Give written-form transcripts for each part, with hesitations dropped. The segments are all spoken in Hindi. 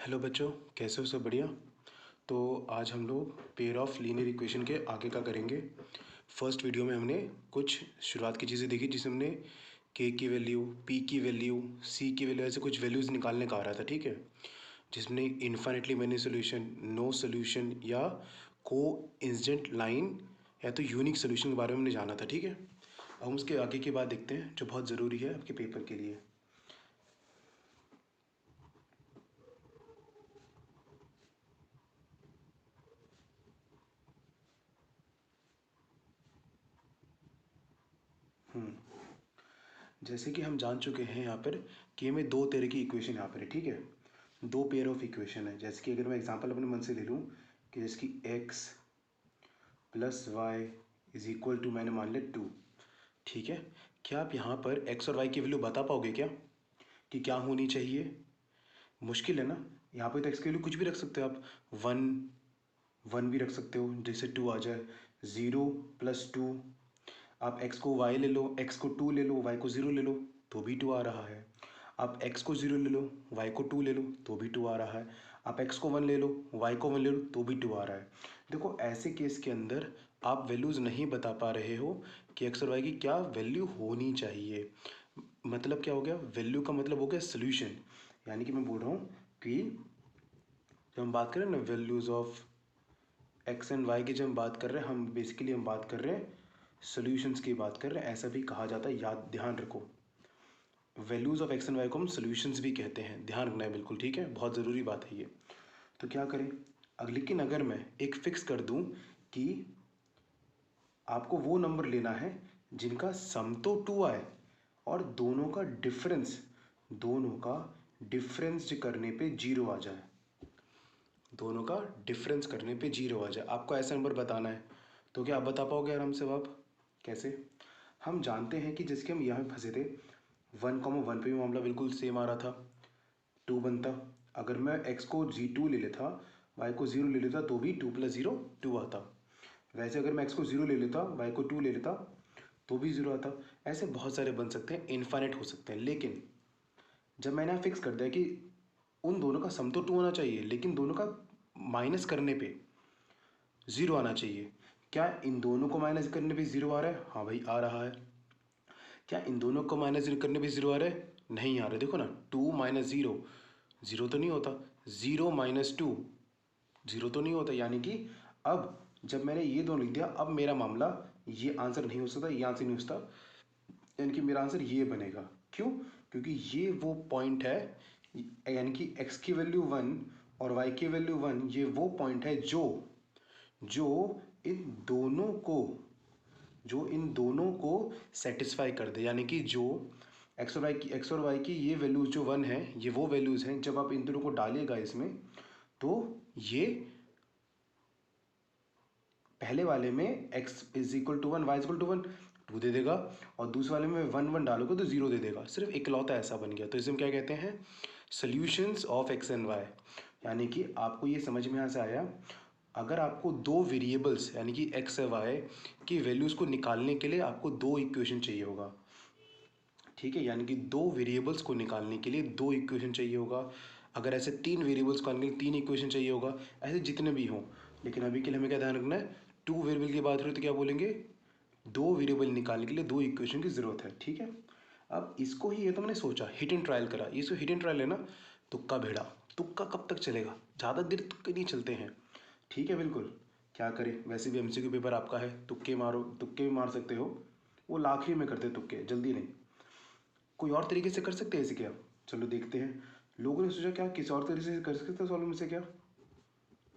हेलो बच्चों, कैसे हो? सब बढ़िया। तो आज हम लोग पेयर ऑफ लीनियर इक्वेशन के आगे का करेंगे। फर्स्ट वीडियो में हमने कुछ शुरुआत की चीज़ें देखी, जिसमें हमने के की वैल्यू, पी की वैल्यू, सी की वैल्यू, ऐसे कुछ वैल्यूज़ निकालने का आ रहा था, ठीक है। जिसमें infinitely many solution, no solution या को इंसिडेंट लाइन या तो यूनिक सोल्यूशन के बारे में हमने जाना था, ठीक है। अब हम उसके आगे की बात देखते हैं जो बहुत ज़रूरी है आपके पेपर के लिए। जैसे कि हम जान चुके हैं यहाँ पर कि हमें दो तरह की इक्वेशन यहाँ पर है, ठीक है। दो पेयर ऑफ इक्वेशन है। जैसे कि अगर मैं एग्जांपल अपने मन से ले लूँ कि जैसे कि x plus y is equal to, मैंने मान लिया 2, ठीक है। क्या आप यहाँ पर x और y की वैल्यू बता पाओगे क्या कि क्या होनी चाहिए? मुश्किल है ना। यहाँ पे तो x की वैल्यू कुछ भी रख सकते हो आप। 1 भी रख सकते हो, जैसे 2 आ जाए। 0 प्लस 2, आप x को y ले लो, x को 2 ले लो, y को 0 ले लो, तो भी 2 आ रहा है। आप x को 0 ले लो, y को 2 ले लो, तो भी 2 आ रहा है। आप x को 1 ले लो, y को 1 ले लो, तो भी 2 आ रहा है। देखो, ऐसे केस के अंदर आप वैल्यूज़ नहीं बता पा रहे हो कि x और y की क्या वैल्यू होनी चाहिए। मतलब क्या हो गया? वैल्यू का मतलब हो गया सोल्यूशन। यानी कि मैं बोल रहा हूँ कि जब हम बात करें ना values of x and y की, जब हम बात कर रहे हैं, हम बेसिकली हम बात कर रहे हैं सोल्यूशंस की बात कर रहे हैं। ऐसा भी कहा जाता है, याद ध्यान रखो। Values of x and y को हम सोल्यूशंस भी कहते हैं, ध्यान रखना है बिल्कुल, ठीक है। बहुत ज़रूरी बात है ये। तो क्या करें? लेकिन अगर मैं एक फिक्स कर दूं कि आपको वो नंबर लेना है जिनका सम तो 2 आए और दोनों का डिफरेंस करने पे 0 आ जाए। दोनों का डिफरेंस करने पे 0 आ जाए, आपको ऐसा नंबर बताना है। तो क्या आप बता पाओगे आराम से? आप कैसे? हम जानते हैं कि जैसे कि हम यहाँ फंसे थे, 1,1 पे भी मामला बिल्कुल सेम आ रहा था, 2 बनता। अगर मैं x को g2 ले लेता, y को 0 ले लेता, तो भी 2 प्लस 0 2 आता। वैसे अगर मैं x को 0 ले लेता, y को 2 ले लेता, तो भी 0 आता। ऐसे बहुत सारे बन सकते हैं, इनफाइनाइट हो सकते हैं। लेकिन जब मैंने फिक्स कर दिया कि उन दोनों का सम तो 2 होना चाहिए, लेकिन दोनों का माइनस करने पे 0 आना चाहिए। क्या इन दोनों को माइनस करने पे 0 आ रहा है? हाँ भाई, आ रहा है। क्या इन दोनों को माइनस करने पे 0 आ रहा है? नहीं आ रहा है। देखो ना, 2 माइनस 0 0 तो नहीं होता। 0 माइनस 2 0 तो नहीं होता। यानी कि अब जब मैंने ये दोनों लिख दिया, अब मेरा मामला ये आंसर नहीं हो सकता, ये आंसर नहीं हो सकता। यानी कि मेरा आंसर ये बनेगा। क्यों? क्योंकि ये वो पॉइंट है, यानी कि x की वैल्यू 1 और y की वैल्यू 1, ये वो पॉइंट है जो जो इन दोनों को जो इन दोनों को सेटिस्फाई कर दे। यानी कि जो एक्स और वाई की ये वैल्यूज जो 1 है, ये वो वैल्यूज़ हैं, जब आप इन दोनों को डालिएगा इसमें, तो ये पहले वाले में x is equal to 1, y is equal to 1, 2 दे देगा। और दूसरे वाले में 1 1 डालोगे तो 0 दे देगा। सिर्फ इकलौता ऐसा बन गया। तो इसे हम क्या कहते हैं? Solutions of x and y. यानी कि आपको ये समझ में यहाँ से आया, अगर आपको दो वेरिएबल्स यानी कि एक्स और वाई की वैल्यूज़ को निकालने के लिए आपको दो इक्वेशन चाहिए होगा, ठीक है। यानी कि दो वेरिएबल्स को निकालने के लिए दो इक्वेशन चाहिए होगा। अगर ऐसे तीन वेरिएबल्स को निकालने के लिए तीन इक्वेशन चाहिए होगा। ऐसे जितने भी हों। लेकिन अभी के लिए हमें क्या ध्यान रखना है? टू वेरिएबल की बात करें तो क्या बोलेंगे? दो वेरिएबल निकालने के लिए दो इक्वेशन की ज़रूरत है, ठीक है। अब इसको ही, ये तो मैंने सोचा, हिट एंड ट्रायल करा। इसको हिट एंड ट्रायल है ना, तुक्का भेड़ा। तुक्का कब तक चलेगा? ज़्यादा देर तुक्के नहीं चलते हैं, ठीक है। बिल्कुल। क्या करें, वैसे भी एमसीक्यू पेपर आपका है, तुक्के मारो, तुक्के भी मार सकते हो। वो लाख ही में करते तुक्के, जल्दी नहीं। कोई और तरीके से कर सकते हैं इसे क्या? चलो देखते हैं। लोगों ने सोचा क्या किसी और तरीके से कर सकते हैं सॉल्व में से क्या?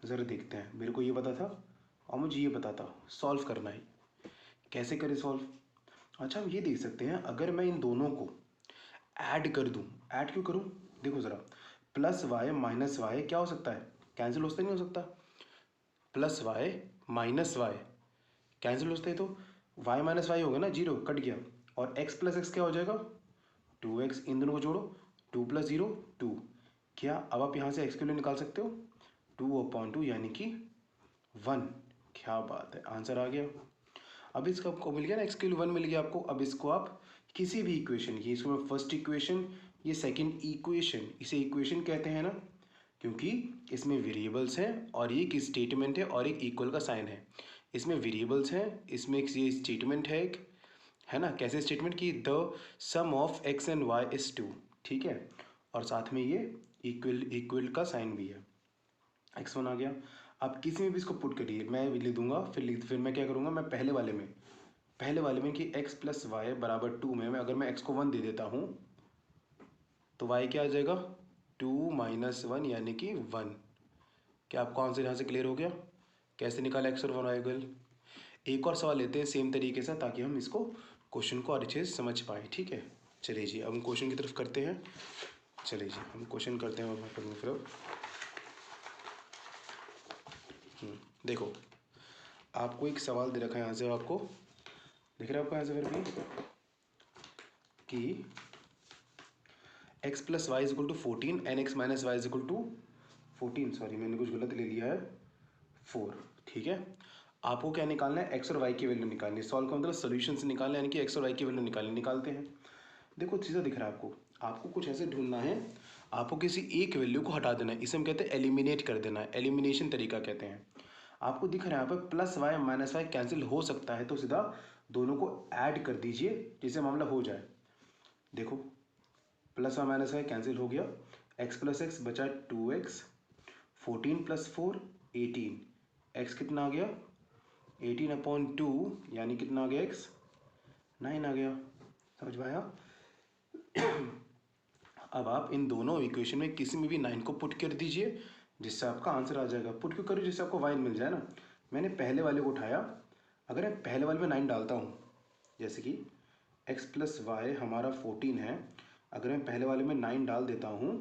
ज़रा देखते हैं। मेरे को ये पता था और मुझे ये पता था, सॉल्व करना है। कैसे करें सॉल्व? अच्छा, हम ये देख सकते हैं, अगर मैं इन दोनों को ऐड कर दूं। ऐड क्यों करूं? देखो ज़रा, प्लस वाई माइनस वाई क्या हो सकता है? कैंसिल हो सकता है, नहीं हो सकता? Plus y minus y cancel हो सकता है, तो वाई माइनस वाई होगा ना, 0 कट गया। और एक्स प्लस एक्स क्या हो जाएगा? 2x। इन दोनों को जोड़ो, 2 प्लस 0 2। क्या अब आप यहाँ से एक्स के लिए निकाल सकते हो? 2/2 यानी कि 1। क्या बात है, आंसर आ गया। अब इसका आपको मिल गया ना, एक्स के लिए 1 मिल गया आपको। अब इसको आप किसी भी इक्वेशन, ये इसको फर्स्ट इक्वेशन, ये सेकंड इक्वेशन, इसे इक्वेशन कहते हैं ना, क्योंकि इसमें वेरिएबल्स हैं और ये एक स्टेटमेंट है और एक इक्वल का साइन है। इसमें वेरिएबल्स हैं, इसमें एक ये स्टेटमेंट है एक, है ना। कैसे स्टेटमेंट कि the sum of x and y is 2, ठीक है। और साथ में ये इक्वल का साइन भी है। x1 आ गया। आप किसी में भी इसको पुट करिए, मैं लिख दूंगा, फिर मैं क्या करूँगा, मैं पहले वाले में कि x प्लस वाई बराबर 2 में मैं अगर मैं x को 1 दे देता हूँ तो y क्या आ जाएगा, 2 माइनस 1 यानी कि 1। क्या आपको आंसर यहाँ से क्लियर हो गया कैसे निकाला x और 1 y। एक और सवाल लेते हैं सेम तरीके से, ताकि हम इसको क्वेश्चन को अच्छे से समझ पाए, ठीक है। चलिए जी, अब हम क्वेश्चन की तरफ करते हैं। चलिए जी, हम क्वेश्चन करते हैं फिर। देखो, आपको एक सवाल दे रखा है यहाँ से, आपको दिख रहा है आपको यहाँ से फिर कि x plus y equal to 14 and x minus y equal to 14, sorry मैंने कुछ गलत ले लिया है, 4, ठीक है। आपको क्या निकालना है, x और y की वैल्यू निकालनी है। सॉल्व का मतलब सोल्यूशन से निकालना है, यानी कि x और y की वैल्यू निकालते हैं। देखो चीज़ें दिख रहा है आपको कुछ ऐसे ढूंढना है, आपको किसी एक वैल्यू को हटा देना है, इसे हम कहते हैं एलिमिनेट कर देना है, एलिमिनेशन तरीका कहते हैं। आपको दिख रहा है यहाँ पर plus y minus y cancel हो सकता है, तो सीधा दोनों को ऐड कर दीजिए जिससे मामला हो जाए। देखो plus y minus y cancel हो गया, एक्स प्लस एक्स बचा 2x, 14 प्लस 4 18, एक्स कितना आ गया 18/2, यानी कितना आ गया x 9 आ गया। समझ में आया। अब आप इन दोनों इक्वेशन में किसी में भी 9 को पुट कर दीजिए जिससे आपका आंसर आ जाएगा। पुट क्यों करो, जिससे आपको y मिल जाए ना। मैंने पहले वाले को उठाया, अगर मैं पहले वाले में 9 डालता हूँ, जैसे कि x प्लस वाई हमारा 14 है, अगर मैं पहले वाले में 9 डाल देता हूँ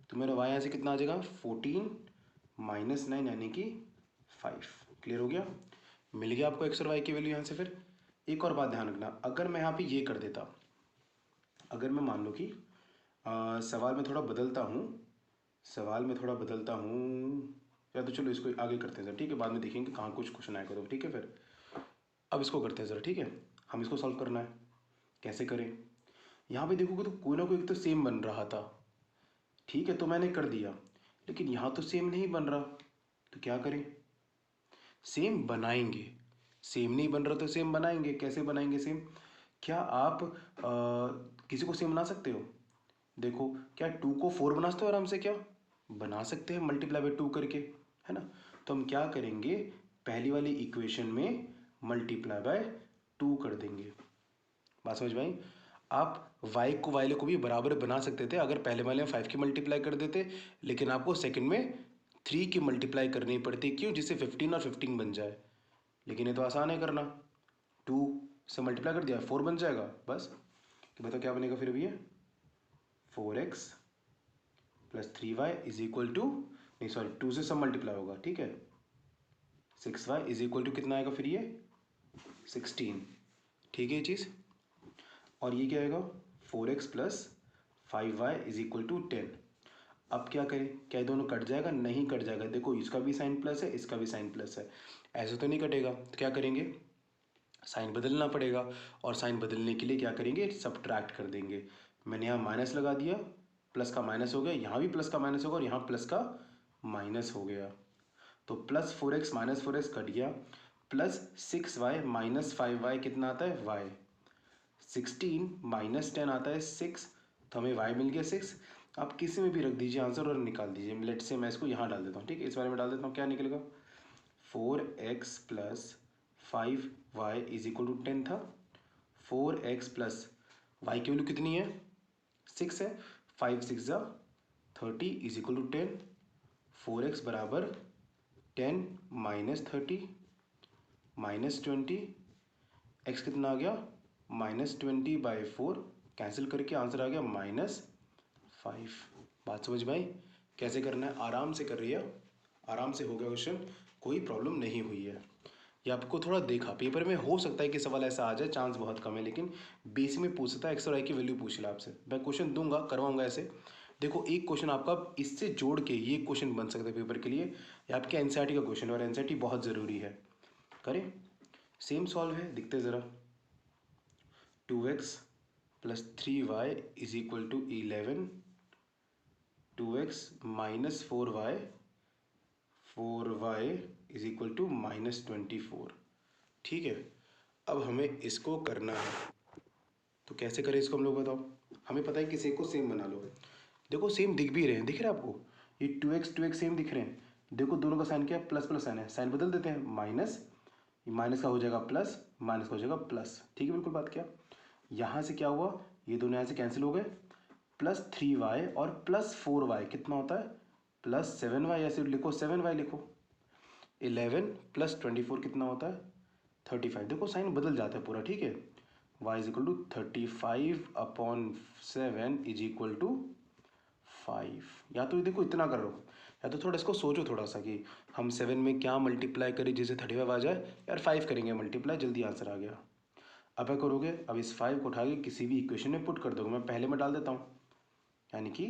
तो मेरा y यहाँ से कितना आ जाएगा 14 माइनस 9 यानी कि 5। क्लियर हो गया, मिल गया आपको x और y की वैल्यू यहाँ से। फिर एक और बात ध्यान रखना, अगर मैं यहाँ पे ये कर देता, अगर मैं मान लो कि सवाल में थोड़ा बदलता हूँ, या तो चलो इसको आगे करते हैं सर, ठीक है, बाद में देखेंगे कहाँ कुछ क्वेश्चन आएगा तो, ठीक है। फिर अब इसको करते हैं सर, ठीक है। हम इसको सॉल्व करना है, कैसे करें। यहाँ पे देखोगे तो कोई ना कोई एक तो सेम बन रहा था, ठीक है, तो मैंने कर दिया, लेकिन यहाँ तो सेम नहीं बन रहा, तो क्या करें, सेम बनाएंगे। सेम नहीं बन रहा तो सेम बनाएंगे। कैसे बनाएंगे सेम, क्या आप किसी को सेम बना सकते हो। देखो क्या 2 को 4 बना सकते हो आराम से, क्या बना सकते हैं, मल्टीप्लाई बाई 2 करके, है ना। तो हम क्या करेंगे, पहली वाली इक्वेशन में मल्टीप्लाई बाय 2 कर देंगे। बात समझ में आई। आप वाई को भी बराबर बना सकते थे अगर पहले वाले में 5 की मल्टीप्लाई कर देते, लेकिन आपको सेकंड में 3 की मल्टीप्लाई करनी पड़ती, क्यों, जिससे 15 और 15 बन जाए। लेकिन ये तो आसान है करना, 2 से मल्टीप्लाई कर दिया 4 बन जाएगा बस। तो बताओ क्या बनेगा फिर भी, 4x plus 3y is equal to, नहीं सॉरी 2 से सब मल्टीप्लाई होगा, ठीक है, 6y इज इक्वल टू कितना आएगा फिर ये 16, ठीक है ये चीज़। और ये क्या आएगा 4x plus 5y is equal to 10। अब क्या करें, क्या ये दोनों कट जाएगा, नहीं कट जाएगा। देखो इसका भी साइन प्लस है, इसका भी साइन प्लस है, ऐसे तो नहीं कटेगा। तो क्या करेंगे, साइन बदलना पड़ेगा, और साइन बदलने के लिए क्या करेंगे, सब्ट्रैक्ट कर देंगे। मैंने यहाँ माइनस लगा दिया, प्लस का माइनस हो गया, यहाँ भी प्लस का माइनस होगा और यहाँ प्लस का माइनस हो गया। तो plus 4x minus 4x cut गया, प्लस 6y माइनस 5y कितना आता है y, 16 माइनस 10 आता है 6, तो हमें y मिल गया 6। आप किसी में भी रख दीजिए आंसर और निकाल दीजिए। लेट से मैं इसको यहाँ डाल देता हूँ, ठीक है, इस बारे में डाल देता हूँ, क्या निकलेगा 4x plus 5y is equal to 10 था। 4x प्लस y की वैल्यू कितनी है 6 है, 5 6 जा 30 इज इक्वल टू 10। 4x बराबर 10 माइनस 30 माइनस 20, x कितना आ गया -20/4, कैंसिल करके आंसर आ गया -5। बात समझ में आई, कैसे करना है, आराम से कर रही है, आराम से हो गया क्वेश्चन, कोई प्रॉब्लम नहीं हुई है। ये आपको थोड़ा देखा, पेपर में हो सकता है कि सवाल ऐसा आ जाए, चांस बहुत कम है, लेकिन बेसिक में पूछता है, एक्स और वाई की वैल्यू पूछ ला आपसे, मैं क्वेश्चन दूंगा, करवाऊंगा ऐसे। देखो एक क्वेश्चन आपका इससे जोड़ के ये क्वेश्चन बन सकता है पेपर के लिए, ये आपके एनसीईआरटी का क्वेश्चन, और एनसीईआरटी बहुत ज़रूरी है। करें, सेम सॉल्व है, दिखते ज़रा। 2x plus 3y is equal to 11, 2x minus 4y is equal to -24। ठीक है, अब हमें इसको करना है, तो कैसे करें इसको हम लोग बताओ। हमें पता है कि इसे को सेम बना लो। देखो सेम दिख भी रहे हैं, दिख रहा है आपको, ये 2x सेम दिख रहे हैं। देखो दोनों का साइन क्या है, प्लस प्लस साइन है, साइन बदल देते हैं, माइनस, माइनस का हो जाएगा प्लस, माइनस का हो जाएगा प्लस। ठीक है, बिल्कुल बात क्या। यहाँ से क्या हुआ, ये दोनों यहाँ से कैंसिल हो गए, +3y और +4y कितना होता है, +7y। ऐसे लिखो 7y लिखो। 11 + 24 कितना होता है, 35। देखो साइन बदल जाता है पूरा। ठीक है, y is equal to 35/7 is equal to 5। या तो देखो इतना करो, या तो थोड़ा इसको सोचो थोड़ा सा कि हम 7 में क्या मल्टीप्लाई करें जिससे 35 आ जाए। यार 5 करेंगे मल्टीप्लाई, जल्दी आंसर आ गया। अब क्या करोगे, अब इस 5 को उठा के किसी भी इक्वेशन में पुट कर दोगे। मैं पहले में डाल देता हूँ, यानी कि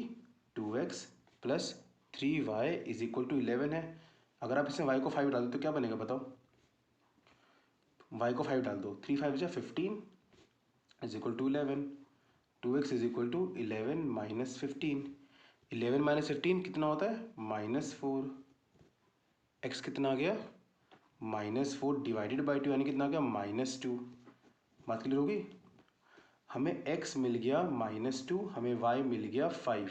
2x + 3y is equal to 11 है। अगर आप इसमें y को 5 डाल दो तो क्या बनेगा बताओ। y को 5 डाल दो, 3 5 जा 15 is equal to 11। 2x is equal to 11 minus 15। 11 minus 15 कितना होता है, -4। x कितना आ गया, -4 डिवाइडेड बाई 2 यानी कितना आ गया, -2। बात क्लियर होगी। हमें x मिल गया -2, हमें y मिल गया 5,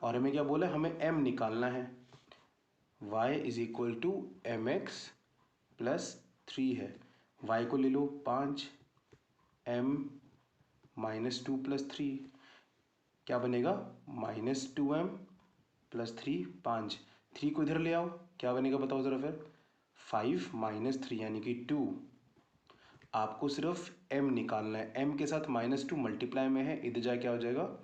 और हमें क्या बोला है, हमें m निकालना है। y is equal to mx + 3 है, y को ले लो 5, m -2 + 3 क्या बनेगा, -2m + 3 5। 3 को इधर ले आओ, क्या बनेगा बताओ ज़रा फिर, 5 - 3 यानी कि 2। आपको सिर्फ m निकालना है, m के साथ -2 मल्टीप्लाई में है, इधर जा क्या हो जाएगा,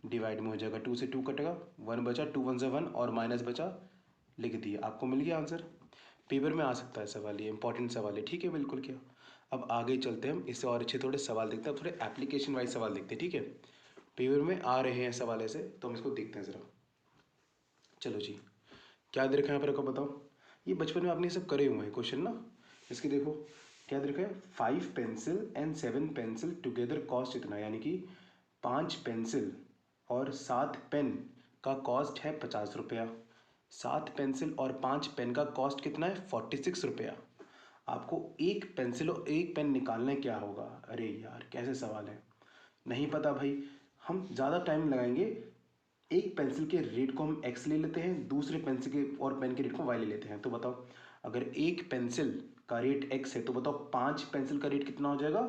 डिवाइड में हो जाएगा, 2 से 2 कटेगा, 1 बचा, 2 1 से 1 और माइनस बचा, लिख दिया, आपको मिल गया आंसर। पेपर में आ सकता है सवाल, ये इंपॉर्टेंट सवाल है। ठीक है, बिल्कुल क्या। अब आगे चलते हैं, हम इससे और अच्छे थोड़े सवाल देखते हैं, अब थोड़े एप्लीकेशन वाइज सवाल देखते हैं। ठीक है, पेपर में आ रहे हैं सवाल ऐसे, तो हम इसको देखते हैं ज़रा। चलो जी, क्या दे रखा है यहाँ पर, आपको बताओ। ये बचपन में आपने ये सब करे हुए हैं क्वेश्चन ना। इसके देखो क्या दे रखा है, 5 pencil and 7 pencil together cost इतना, यानी कि 5 पेंसिल और 7 पेन का कॉस्ट है 50 रुपया। 7 पेंसिल और 5 पेन का कॉस्ट कितना है, 46 रुपया। आपको एक पेंसिल और एक पेन निकालना क्या होगा। अरे यार कैसे सवाल है, नहीं पता भाई। हम ज़्यादा टाइम लगाएंगे, एक पेंसिल के रेट को हम x ले लेते हैं, दूसरे पेंसिल के और पेन के रेट को y ले लेते हैं। तो बताओ, अगर एक पेंसिल का रेट x है तो बताओ 5 पेंसिल का रेट कितना हो जाएगा,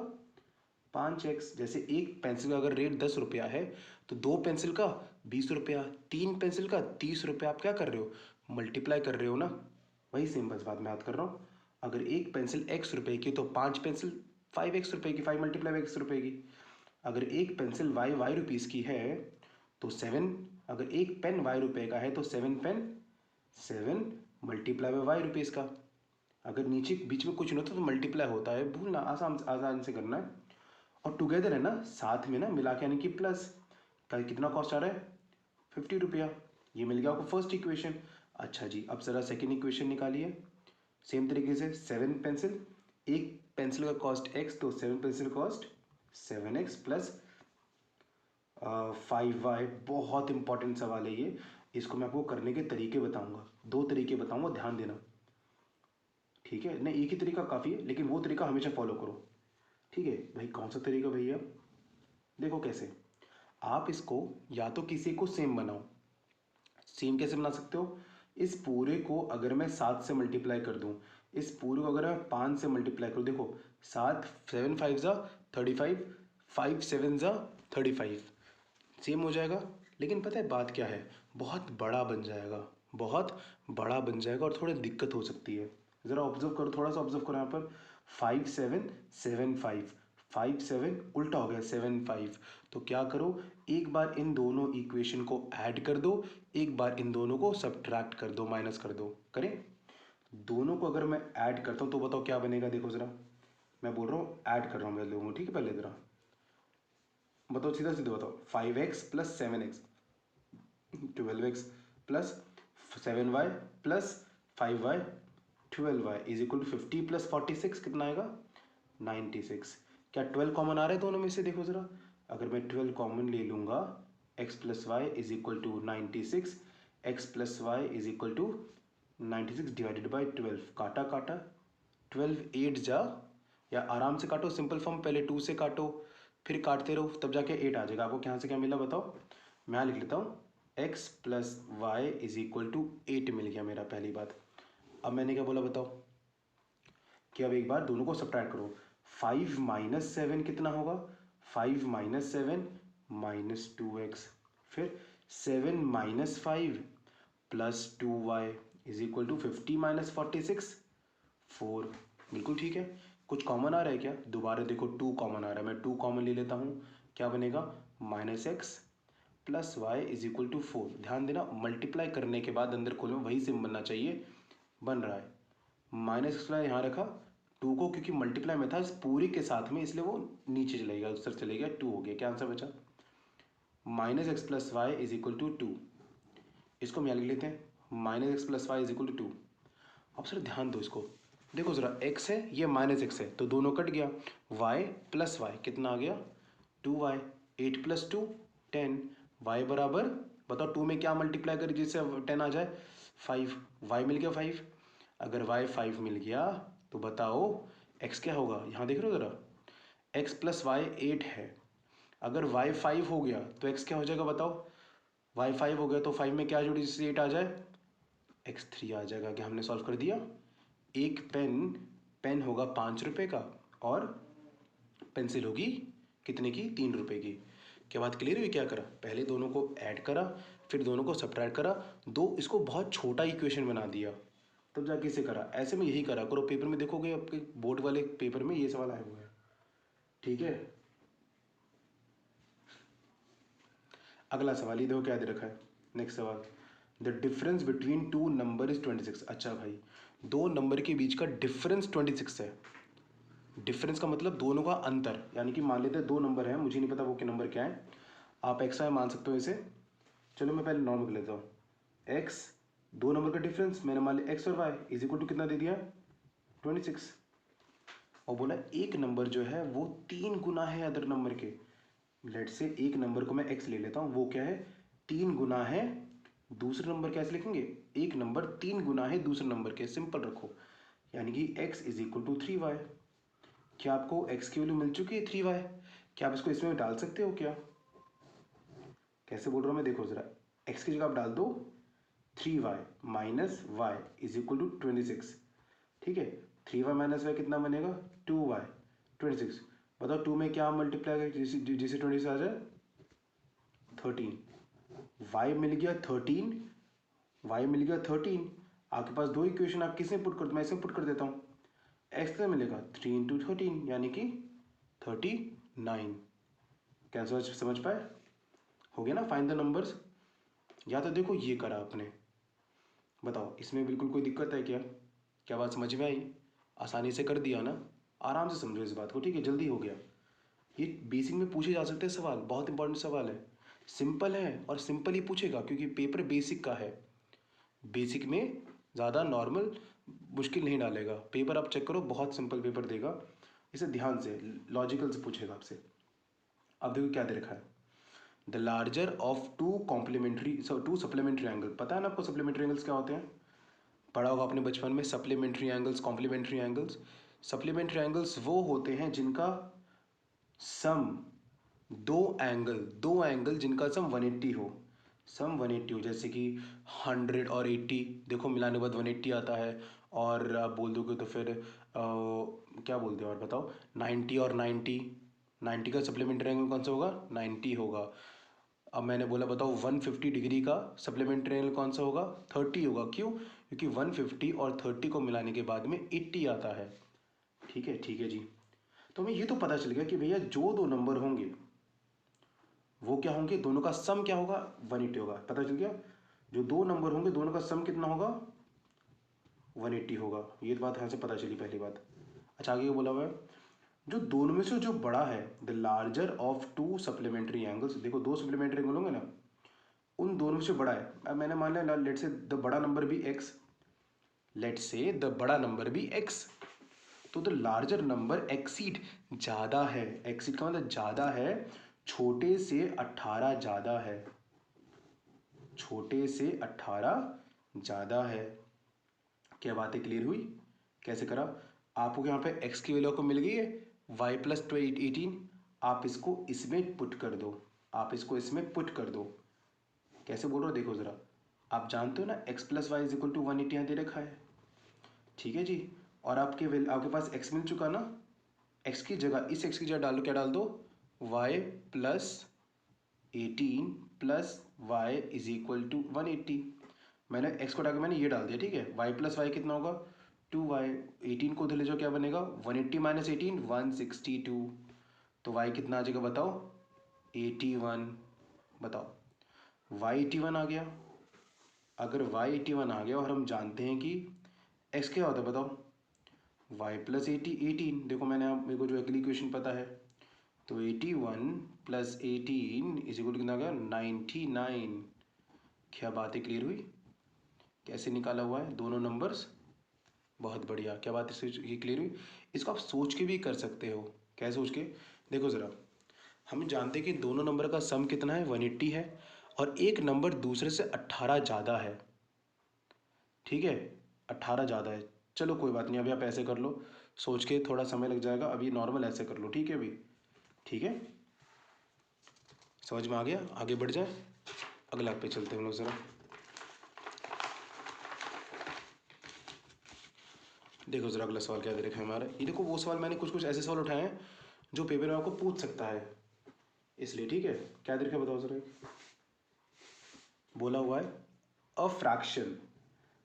5x। जैसे एक पेंसिल का अगर रेट 10 रुपया है तो 2 पेंसिल का 20 रुपया, 3 पेंसिल का 30 रुपया। आप क्या कर रहे हो, मल्टीप्लाई कर रहे हो ना, वही सेम बस बात मैं याद कर रहा हूँ। अगर एक पेंसिल x रुपए की तो 5 पेंसिल 5x रुपए की, 5 × x रुपए की। अगर एक पेंसिल y रुपीज़ की है तो 7, अगर एक पेन y रुपए का है तो 7 पेन 7 × y रुपीज़ का। अगर नीचे बीच में कुछ नहीं होता तो मल्टीप्लाई होता है, भूलना, आसान आसान से करना है। और टुगेदर है ना, साथ में ना मिला के, यानी कि प्लस का कितना कॉस्ट आ रहा है, 50 रुपया। ये मिल गया आपको फर्स्ट इक्वेशन। अच्छा जी, अब ज़रा सेकेंड इक्वेशन निकालिए। सेम तरीके से 7 पेंसिल, एक पेंसिल का कॉस्ट x, तो 7 पेंसिल कॉस्ट 7x + 5y। बहुत इंपॉर्टेंट सवाल है ये, इसको मैं आपको करने के तरीके बताऊंगा, 2 तरीके बताऊंगा, ध्यान देना। ठीक है, नहीं एक ही तरीका काफ़ी है, लेकिन वो तरीका हमेशा फॉलो करो। ठीक है भाई, कौन सा तरीका भैया, देखो कैसे। आप इसको या तो किसी को सेम बनाओ। सेम कैसे बना सकते हो, इस पूरे को अगर मैं 7 से मल्टीप्लाई कर दूं, इस पूरे को अगर मैं 5 से मल्टीप्लाई करूं, देखो 7 7 5 जा 35, 5 7 जा 35, सेम हो जाएगा। लेकिन पता है बात क्या है, बहुत बड़ा बन जाएगा, बहुत बड़ा बन जाएगा और थोड़ी दिक्कत हो सकती है। ज़रा ऑब्जर्व करो, थोड़ा सा ऑब्जर्व करो यहाँ पर, 5 7 7 5, 5 7 उल्टा हो गया 7 5। तो क्या करो, एक बार इन दोनों इक्वेशन को ऐड कर दो, एक बार इन दोनों को सब्ट्रैक्ट कर दो, माइनस कर दो। करें, दोनों को अगर मैं ऐड करता हूँ तो बताओ क्या बनेगा। देखो ज़रा, मैं बोल रहा हूँ ऐड कर रहा हूँ मैं लोगों को, ठीक है। पहले ज़रा बताओ, सीधा सीधा बताओ, 5x + 7x 12x + 7y + 5y 12y is equal to 50 + 46 कितना आएगा, 96। क्या 12 कॉमन आ रहा है दोनों में से, देखो ज़रा। अगर मैं 12 कॉमन ले लूँगा x plus y is equal to 96, x plus y is equal to 96 divided by 12, काटा काटा 12 8 जा, या आराम से काटो सिंपल फॉर्म, पहले 2 से काटो फिर काटते रहो तब जाके 8 आ जाएगा। आपको यहाँ से क्या मिला बताओ, मैं यहाँ लिख लेता हूँ x plus y is equal to 8 मिल गया मेरा पहली बात। अब मैंने क्या बोला बताओ कि अब एक बार दोनों को सब्ट्रैक्ट करो, 5 माइनस 7 कितना होगा, 5 माइनस 7 माइनस 2x, फिर 7 minus 5 plus 2y is equal to 50 minus 46 4। बिल्कुल ठीक है। कुछ कॉमन आ रहा है क्या, दोबारा देखो 2 कॉमन आ रहा है, मैं 2 कॉमन ले लेता हूँ, क्या बनेगा minus x plus y is equal to 4। ध्यान देना मल्टीप्लाई करने के बाद अंदर खोलो वही सिम बनना चाहिए, बन रहा है माइनस एक्स वाई यहाँ रखा 2 को, क्योंकि मल्टीप्लाई में था इस पूरी के साथ में इसलिए वो नीचे चलेगा, उत्तर चलेगा 2 हो गया। क्या आंसर बचा, minus x plus y is equal to 2। इसको हम यहाँ लिख लेते हैं minus x plus y is equal to 2। अब सर ध्यान दो इसको, देखो ज़रा x है ये माइनस एक्स है तो दोनों कट गया, y प्लस वाई कितना आ गया 2y, 8 प्लस 2 10, y बराबर बताओ 2 में क्या मल्टीप्लाई करें जिससे 10 आ जाए 5, y मिल गया 5। अगर y 5 मिल गया तो बताओ x क्या होगा, यहाँ देख रहे हो ज़रा x प्लस वाई 8 है, अगर y 5 हो गया तो x क्या हो जाएगा बताओ, y 5 हो गया तो 5 में क्या जोड़ी जिससे 8 आ जाए, x 3 आ जाएगा। क्या हमने सॉल्व कर दिया। एक पेन होगा 5 रुपये का और पेंसिल होगी कितने की 3 रुपये की। क्या बात क्लियर हुई, क्या करा पहले दोनों को ऐड करा फिर दोनों को सब्ट्रैक्ट करा, दो इसको बहुत छोटा इक्वेशन बना दिया तब जाके इसे करा। ऐसे में यही करा करो, पेपर में देखोगे आपके बोर्ड वाले पेपर में ये सवाल आए हुए हैं, ठीक है। अगला सवाल ये देखो क्या दे रखा है, नेक्स्ट सवाल, the difference between two number is 26। अच्छा भाई दो नंबर के बीच का डिफरेंस 26 है, डिफरेंस का मतलब दोनों का अंतर, यानी कि मान लेते हैं दो नंबर हैं, मुझे नहीं पता वो के नंबर क्या है, आप एक्स वाई मान सकते हो इसे। चलो मैं पहले नॉर्मल कर लेता हूँ, एक्स दो नंबर का डिफरेंस मैंने मान लिया एक्स और वाई इज इक्वल टू कितना दे दिया 26, और बोला एक नंबर जो है वो 3 गुना है अदर नंबर के। लेट से एक नंबर को मैं एक्स ले लेता हूँ, वो क्या है 3 गुना है दूसरे नंबर, कैसे लिखेंगे एक नंबर 3 गुना है दूसरे नंबर के, सिंपल रखो, यानी कि x is equal to 3y। क्या आपको x की वैल्यू मिल चुकी है 3y, क्या आप इसको इसमें डाल सकते हो क्या, कैसे बोल रहा हूँ मैं देखो जरा, x की जगह आप डाल दो 3y minus y is equal to 26, ठीक है 3y माइनस वाई कितना बनेगा 2y 26। बताओ 2 में क्या मल्टीप्लाई जिसे 26 आ जाए 13, y मिल गया 13, y मिल गया 13, आपके पास दो इक्वेशन आप किसमें पुट कर, मैं इसमें पुट कर देता हूँ, x का मिलेगा 3 इंटू 13 यानी कि 39। क्या समझ पाए, हो गया ना फाइंड द नंबर्स। या तो देखो ये करा आपने, बताओ इसमें बिल्कुल कोई दिक्कत है क्या, क्या बात समझ में आई, आसानी से कर दिया ना, आराम से समझो इस बात को, ठीक है जल्दी हो गया। ये बेसिक में पूछे जा सकते हैं सवाल, बहुत इंपॉर्टेंट सवाल है, सिंपल है और सिंपल ही पूछेगा क्योंकि पेपर बेसिक का है, बेसिक में ज़्यादा नॉर्मल मुश्किल नहीं डालेगा पेपर, आप चेक करो बहुत सिंपल पेपर देगा, इसे ध्यान से लॉजिकल से पूछेगा आपसे। अब देखो क्या दे रखा है, the larger of to supplementary angle, पता है ना आपको सप्लीमेंट्री एंगल्स क्या होते हैं, पढ़ा होगा आपने बचपन में, supplementary angles complementary angles. Supplementary angles वो होते हैं जिनका सम दो एंगल जिनका सम 180 हो, सम 180 हो, जैसे कि 100 और 80, देखो मिलाने के बाद 180 आता है, और आप बोल दोगे तो फिर क्या बोलते हो और बताओ 90 और 90 का सप्लीमेंट्री एंगल कौन सा होगा 90 होगा। अब मैंने बोला बताओ 150 डिग्री का सप्लीमेंट्री एंगल कौन सा होगा 30 होगा, क्यों, क्योंकि 150 और 30 को मिलाने के बाद में 80 आता है, ठीक है जी। तो हमें ये तो पता चल गया कि भैया जो दो नंबर होंगे वो क्या होंगे, दोनों का सम क्या होगा 180 होगा, पता चल गया, जो दो नंबर होंगे दोनों का सम कितना होगा 180 होगा, ये बात यहाँ से पता चली पहली बात। अच्छा आगे बोला हुआ है, जो दोनों में से जो बड़ा है the larger of to supplementary angles, देखो दो सप्लीमेंट्री एंगल होंगे ना, उन दोनों से बड़ा है, अब मैंने मान लिया लेट से द बड़ा नंबर भी x, लेट से द बड़ा नंबर भी x, तो द लार्जर नंबर एक्सीड ज़्यादा है, एक्सीड का मतलब ज़्यादा है छोटे से 18 ज़्यादा है, छोटे से 18 ज़्यादा है। क्या बातें क्लियर हुई? कैसे करा? आपको यहाँ पे x की वैल्यू को मिल गई है y प्लस 18, आप इसको इसमें पुट कर दो, आप इसको इसमें पुट कर दो। कैसे बोल रहे हो देखो ज़रा, आप जानते हो ना x plus y is equal to 180 यहाँ दे रखा है, ठीक है जी। और आपके पास x मिल चुका ना, x की जगह, इस x की जगह डालो, क्या डाल दो, y plus 18 plus y is equal to 180। मैंने x को डाल के मैंने ये डाल दिया, ठीक है। y प्लस वाई कितना होगा, 2y। 18 को उधर ले जाओ, क्या बनेगा, 180 माइनस 18 162। तो y कितना आ जाएगा बताओ, 81। बताओ y 81 आ गया। अगर y 81 आ गया और हम जानते हैं कि x क्या होता है बताओ, y प्लस 18। देखो मैंने, आप मेरे को जो अगली इक्वेशन पता है, तो 81 प्लस 18 इज इक्वल कितना आ गया, 99। क्या बातें क्लियर हुई? कैसे निकाला हुआ है दोनों नंबर्स, बहुत बढ़िया। क्या बात इससे ये क्लियर हुई? इसको आप सोच के भी कर सकते हो। कैसे सोच के? देखो ज़रा, हम जानते हैं कि दोनों नंबर का सम कितना है, 180 है, और एक नंबर दूसरे से 18 ज़्यादा है, ठीक है, 18 ज़्यादा है। चलो कोई बात नहीं, अभी आप ऐसे कर लो, सोच के थोड़ा समय लग जाएगा, अभी नॉर्मल ऐसे कर लो, ठीक है अभी, ठीक है, समझ में आ गया? आगे बढ़ जाए, अगला पे चलते हैं हम लोग ज़रा। देखो ज़रा अगला सवाल क्या दे रखा है हमारा, ये देखो वो सवाल, मैंने कुछ कुछ ऐसे सवाल उठाए हैं जो पेपर में आपको पूछ सकता है, इसलिए, ठीक है। क्या दे रखा है बताओ ज़रा। बोला हुआ है अ फ्रैक्शन,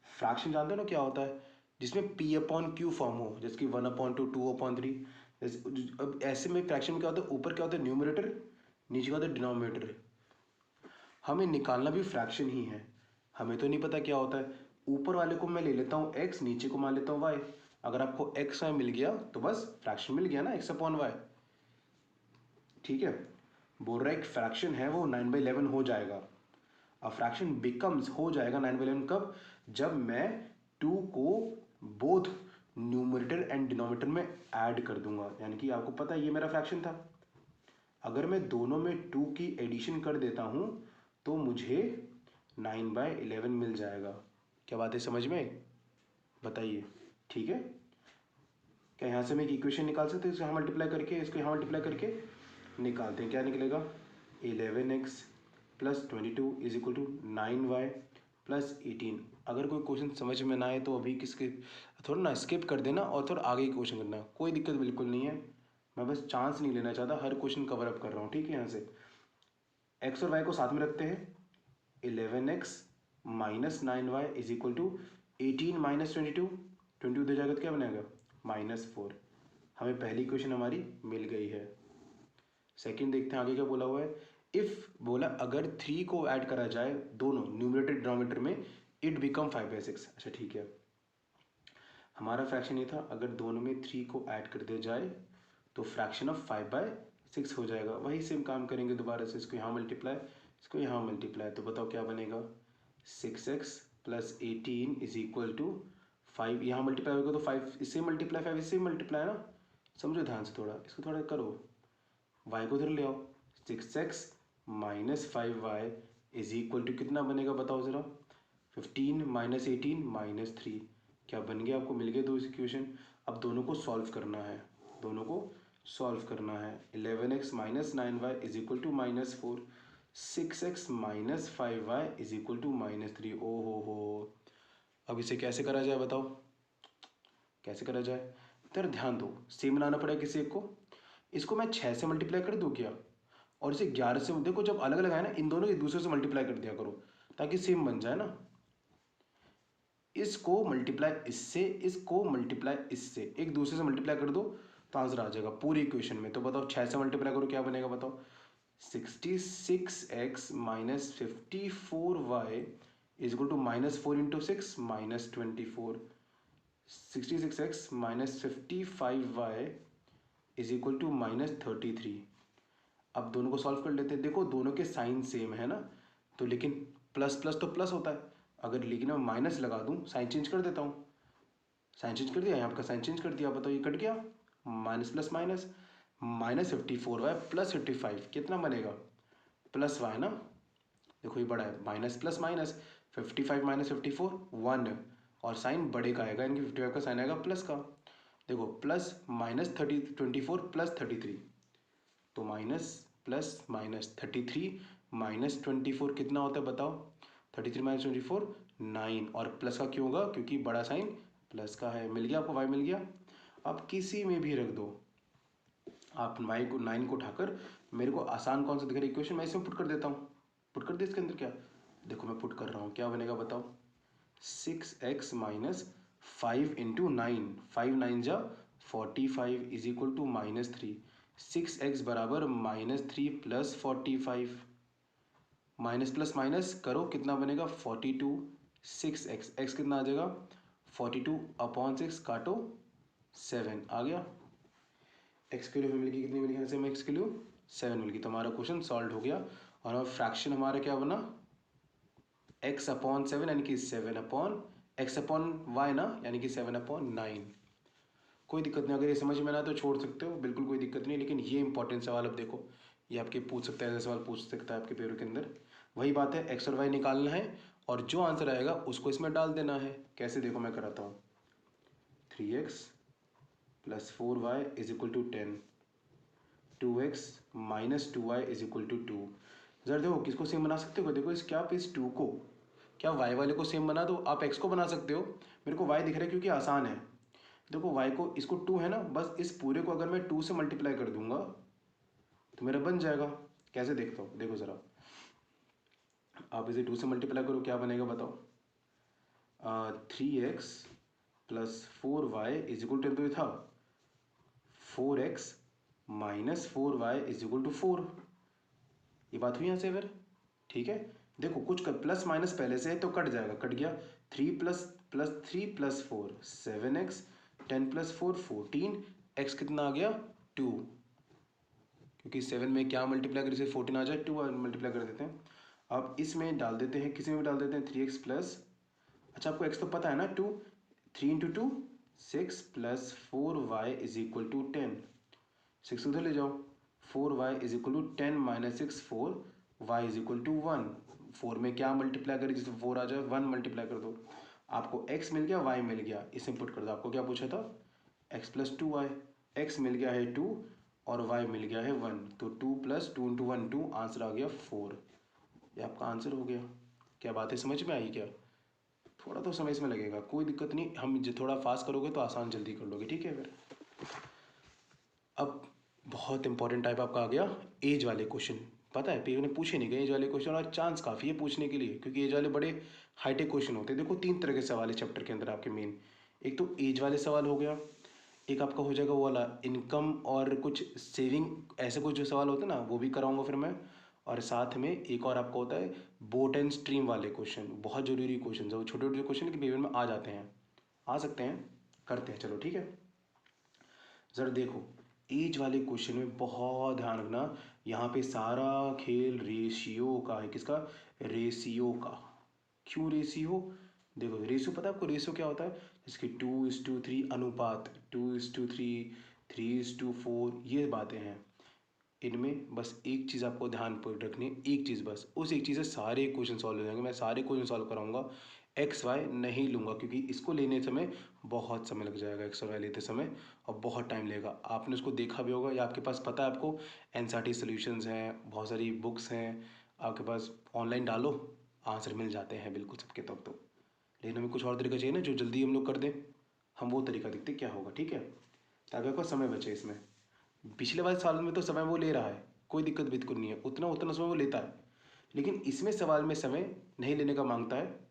फ्रैक्शन जानते हो ना क्या होता है, जिसमें p अपॉन क्यू फॉर्म हो, जैसे कि 1/2 2/3। जैसे अब ऐसे में फ्रैक्शन में क्या होता है, ऊपर क्या होता है न्यूमरेटर, नीचे क्या होता है डिनोमिनेटर। हमें निकालना भी फ्रैक्शन ही है, हमें तो नहीं पता क्या होता है। ऊपर वाले को मैं ले लेता हूँ x, नीचे को मान लेता हूँ y। अगर आपको x y मिल गया तो बस फ्रैक्शन मिल गया ना, x अपॉन वाई, ठीक है। बोल रहा है एक फ्रैक्शन है वो 9/11 हो जाएगा। अब फ्रैक्शन बिकम्स हो जाएगा 9/11 कब, जब मैं 2 को बोथ न्यूमरेटर एंड डिनोमिनेटर में ऐड कर दूंगा। यानी कि आपको पता है ये मेरा फ्रैक्शन था, अगर मैं दोनों में 2 की एडिशन कर देता हूँ तो मुझे 9/11 मिल जाएगा। क्या बात है समझ में? बताइए, ठीक है। क्या यहाँ से मैं एक इक्वेशन निकाल सकते हैं, इसको यहाँ मल्टीप्लाई करके, इसको यहाँ मल्टीप्लाई करके निकालते हैं, क्या निकलेगा, 11x plus 22 is equal to 9y plus 18। अगर कोई क्वेश्चन समझ में ना आए तो अभी किसके थोड़ा ना स्किप कर देना और थोड़ा आगे क्वेश्चन करना, कोई दिक्कत बिल्कुल नहीं है। मैं बस चांस नहीं लेना चाहता, हर क्वेश्चन कवर अप कर रहा हूँ, ठीक है। यहाँ से x और y को साथ में रखते हैं, 11x minus 9y is equal to 18 minus 22, 22 दे जाएगा तो क्या बनेगा, -4। हमें पहली इक्वेशन हमारी मिल गई है। सेकंड देखते हैं आगे क्या बोला हुआ है। इफ बोला अगर 3 को ऐड करा जाए दोनों न्यूमरेटर डिनोमिनेटर में, इट बिकम 5/6। अच्छा ठीक है, हमारा फ्रैक्शन ये था, अगर दोनों में 3 को ऐड कर दिया जाए तो फ्रैक्शन ऑफ 5/6 हो जाएगा। वही सेम काम करेंगे दोबारा से, इसको यहाँ मल्टीप्लाई, इसको यहाँ मल्टीप्लाई, तो बताओ क्या बनेगा, 6x plus 18 is equal to 5। यहाँ मल्टीप्लाई होगा तो 5 इससे मल्टीप्लाई, 5 इससे मल्टीप्लाई है ना, समझो ध्यान से थोड़ा, इसको थोड़ा करो, y को उधर ले आओ, 6x minus 5y is equal to कितना बनेगा बताओ ज़रा, 15 माइनस 18 -3। क्या बन गया, आपको मिल गए दो इक्वेशन। अब दोनों को सॉल्व करना है, दोनों को सॉल्व करना है। 11x minus 9y is equal to -4, 6x minus 5y is equal to -3। ओ हो, अब इसे कैसे करा जाए बताओ, कैसे करा जाए। तर ध्यान दो, सेम बनाना पड़ेगा किसी एक को। इसको मैं 6 से मल्टीप्लाई कर दूँ क्या, और इसे 11 से, देखो जब अलग अलग आए ना, इन दोनों एक दूसरे से मल्टीप्लाई कर दिया करो ताकि सेम बन जाए ना। इसको मल्टीप्लाई इससे, इसको मल्टीप्लाई इससे, एक दूसरे से मल्टीप्लाई कर दो तो आंसर आ जाएगा पूरी इक्वेशन में। तो बताओ 6 से मल्टीप्लाई करो क्या बनेगा बताओ, 66x minus 54y is equal to -4 into 6 -24। 66x minus 55y is equal to -33। अब दोनों को सॉल्व कर लेते हैं। देखो दोनों के साइन सेम है ना, तो लेकिन प्लस प्लस तो प्लस होता है, अगर लेकिन मैं माइनस लगा दूं, साइन चेंज कर देता हूँ, साइन चेंज कर दिया, यहाँ का साइन चेंज कर दिया, बताओ ये कट गया, minus plus minus, -54y plus 55 कितना बनेगा, प्लस वाई ना, देखो ये बड़ा है, माइनस प्लस माइनस, 55 माइनस 54 1, और साइन बड़े का आएगा, इनकी 55 का साइन आएगा प्लस का। देखो प्लस माइनस 24 प्लस 33, तो माइनस प्लस माइनस 33 माइनस 24 कितना होता है बताओ, 33 माइनस 24 9, और प्लस का क्यों होगा, क्योंकि बड़ा साइन प्लस का है। मिल गया आपको, वाई मिल गया। अब किसी में भी रख दो आप, वाई को 9 को उठाकर, मेरे को आसान कौन सा दिख रहा है इक्वेशन, मैं इसमें पुट कर देता हूँ। पुट कर दे इसके अंदर, क्या देखो मैं पुट कर रहा हूँ, क्या बनेगा बताओ, 6x माइनस 5 इंटू 9, 5 9 जा 45 इज इक्वल टू -3, 6x बराबर -3 प्लस 45, माइनस प्लस माइनस करो कितना बनेगा 42, 6x, x कितना आ जाएगा 42 अपॉन 6, काटो 7 आ गया, x की वैल्यू मिल गई, कितनी मिल गई यहाँ से हमें, x की वैल्यू 7 मिल गई। तो हमारा क्वेश्चन सॉल्व हो गया, और हमारा फ्रैक्शन हमारा क्या बना, x अपॉन 7 यानी कि 7 अपॉन x अपॉन y ना, यानी कि 7 अपॉन 9। कोई दिक्कत नहीं, अगर ये समझ में ना तो छोड़ सकते हो, बिल्कुल कोई दिक्कत नहीं, लेकिन ये इंपॉर्टेंट सवाल अब देखो, ये आपके पूछ सकता है, ऐसा सवाल पूछ सकता है आपके पेपर के अंदर। वही बात है, x और y निकालना है, और जो आंसर आएगा उसको इसमें डाल देना है। कैसे, देखो मैं कराता हूँ, 3x plus 4y is equal to 10, 2x minus 2y is equal to 2। जरा देखो किसको सेम बना सकते हो, देखो इस क्या आप इस 2 को, क्या y वाले को सेम बना दो, आप x को बना सकते हो, मेरे को y दिख रहा है क्योंकि आसान है। देखो y को, इसको 2 है ना, बस इस पूरे को अगर मैं 2 से मल्टीप्लाई कर दूंगा तो मेरा बन जाएगा। कैसे देखता हूँ, देखो ज़रा, आप इसे 2 से मल्टीप्लाई करो, क्या बनेगा बताओ, 3x plus 4y is equal to, तो था 4x minus 4y is equal to 4, ये बात हुई यहाँ से फिर, ठीक है। देखो कुछ कर, प्लस माइनस पहले से है तो कट जाएगा, कट गया, 3 plus 3 plus 4 7x, 10 plus 4 14, x कितना आ गया 2, क्योंकि 7 में क्या मल्टीप्लाई कर, इसे 14 आ जाए 2 मल्टीप्लाई कर देते हैं। अब इसमें डाल देते हैं, किसी में भी डाल देते हैं, 3x प्लस, अच्छा आपको x तो पता है ना 2, 3 into 2 6 plus 4y is equal to 10, 6 उधर ले जाओ, 4y is equal to 10 minus 6 4, y is equal to 1, 4 में क्या मल्टीप्लाई करें जिससे 4 आ जाए, 1 मल्टीप्लाई कर दो, आपको x मिल गया, y मिल गया, इसमें पुट कर दो। आपको क्या पूछा था, x प्लस 2y, x मिल गया है 2 और y मिल गया है 1, तो 2 प्लस 2 इंटू 1 2, आंसर आ गया 4, ये आपका आंसर हो गया। क्या बात है, समझ में आई क्या, थोड़ा तो समय इसमें लगेगा, कोई दिक्कत नहीं, हम थोड़ा फास्ट करोगे तो आसान जल्दी कर लोगे, ठीक है। फिर अब बहुत इंपॉर्टेंट टाइप आपका आ गया एज वाले क्वेश्चन, पता है पेपर ने पूछे नहीं गए एज वाले क्वेश्चन, और चांस काफ़ी है पूछने के लिए, क्योंकि एज वाले बड़े हाईटेक क्वेश्चन होते हैं। देखो 3 तरह के सवाल है चैप्टर के अंदर आपके मेन, एक तो एज वाले सवाल हो गया, एक आपका हो जाएगा वो वाला इनकम और कुछ सेविंग, ऐसे कुछ जो सवाल होते हैं ना वो भी कराऊंगा फिर मैं, और साथ में एक और आपका होता है बोट एंड स्ट्रीम वाले क्वेश्चन, बहुत जरूरी क्वेश्चन है वो, छोटे छोटे क्वेश्चन के पेपर में आ जाते हैं, आ सकते हैं, करते हैं, चलो ठीक है। ज़रा देखो एज वाले क्वेश्चन में बहुत ध्यान रखना, यहाँ पे सारा खेल रेशियो का है, किसका, रेशियो का। क्यों रेशियो, देखो रेशियो पता है आपको, रेशियो क्या होता है, इसकी 2:3 अनुपात, 2:3, 3:4, ये बातें हैं। इनमें बस एक चीज़ आपको ध्यान पर रखनी है, एक चीज़ बस, उस एक चीज़ से सारे क्वेश्चन सॉल्व हो जाएंगे, मैं सारे क्वेश्चन सॉल्व कराऊंगा। एक्स वाई नहीं लूँगा क्योंकि इसको लेने समय बहुत समय लग जाएगा, एक्स और वाई लेते समय, और बहुत टाइम लेगा। आपने उसको देखा भी होगा या आपके पास पता है, आपको एनसीईआरटी सॉल्यूशंस हैं, बहुत सारी बुक्स हैं आपके पास, ऑनलाइन डालो आंसर मिल जाते हैं बिल्कुल सबके, तब तो। लेकिन हमें कुछ और तरीका चाहिए ना जो जल्दी हम लोग कर दें, हम वो तरीका देखते क्या होगा, ठीक है, ताकि आपका समय बचे इसमें। पिछले वाले साल में तो समय वो ले रहा है, कोई दिक्कत बिल्कुल नहीं है, उतना उतना समय वो लेता है, लेकिन इसमें सवाल में समय नहीं लेने का मांगता है,